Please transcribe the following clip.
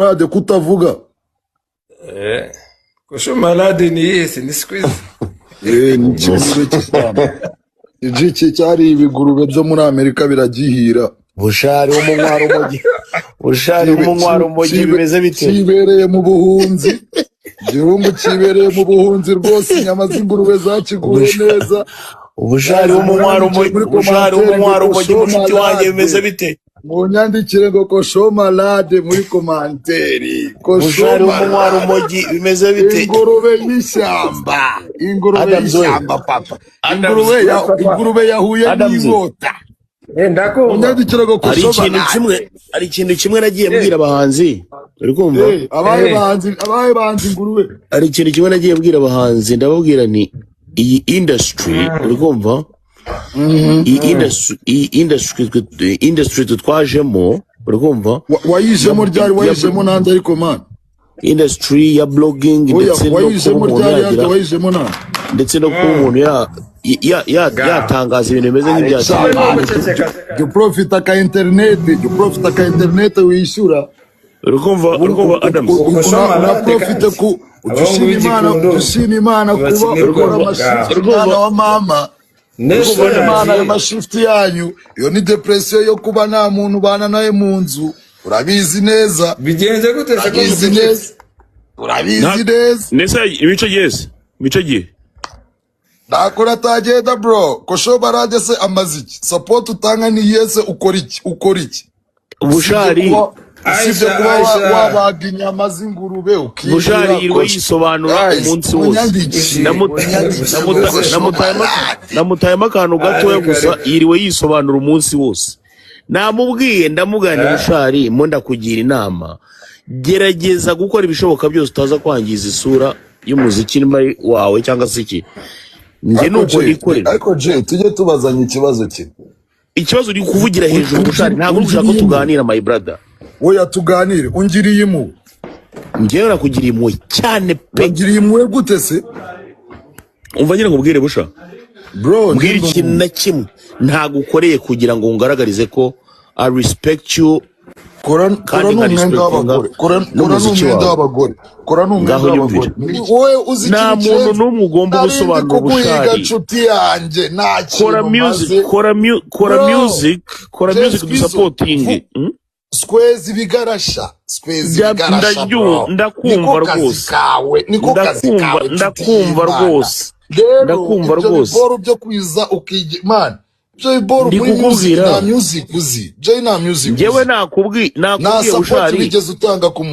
Malade kutavuga. Kosho malade ni yesi ni squeeze. Ni kigurube cy'ishyamba. Igiki cyari ibigurube byo muri Amerika biragihira. Bushari w'umunywaro mugi. Bushari w'umunywaro mugi bimeze bite? Kibereye mu buhunzi. Gihungu kibereye mu buhunzi rwose inyama z'ingurube zakiguye neza. Ubushari w'umunywaro mugi. Bushari w'umunywaro mugi mushiki wanjye bimeze bite? Munyandikire ngo Kosho malade muri komanteri. Bushari w'umunywaro mugi bimeze bite? Ingurube y'ishyamba. Ingurube y'ishyamba papa. Ingurube yahuye n'ibota. Ndako munyandikire ngo Kosho hari ikintu kimwe nagiye mbwira abahanzi. Uri kumva? Abaye bahanzi ingurube. Hari ikintu kimwe nagiye mbwira abahanzi ndababwira ni iyi industry uri kumva? Industry twajemo uri kumva? Wayijemo ryari wayijemo nande ariko man? Industry ya blogging ndetse ndetse no kuba umuntu yatangaza ibintu bimeze nk'ibya jya profita ka internet wishyura uri kumva Adams profite ku ushima Imana kuba ukora amashifti wa mama Imana y'amashifti yanyu iyo ni depression yo kuba nta muntu bana nawe mu nzu urabizi neza bigenze gute urabizi neza nesa ibice gihe nakora tagenda bro Kosho barade se amaziki support utanga ni yese ukora iki Bushari usibye kuba wabaga inyama z'ingurube ukira Bushari yirwe yisobanura umunsi wose namutayemo akantu gatoya gusa yiriwe yisobanura umunsi wose namubwiye ndamugana Bushari mo ndakugira inama gerageza gukora ibishoboka byose utaza kwangiza isura y'umuziki wawe cyangwa se iki nge nuko nikorera ariko tujye tubazanya ikibazo uri kuvugira hejuru Bushari ntabwo ushaka ko tuganira my brother oya tuganire ungiriye impuhwe ngewe nakugiriye impuhwe cyane pe ungiriye impuhwe gute se umva ngira ngo ubwire Busha bro mbwira ikintu na kimwe ntabwo ukoreye kugira ngo ungaragarize ko I respect you Kora n'umwenda w'abagore wowe uzi nta muntu n'umwe ugomba gusobanura Bushari kora music to supporting Squeeze bigarasha ndakumva rwose ndakumva rwose byo kwiza ukije man Boru muri music na music uzi. Jay na music. Ngewe nakubwiye Bushari. Bigeze utanga ku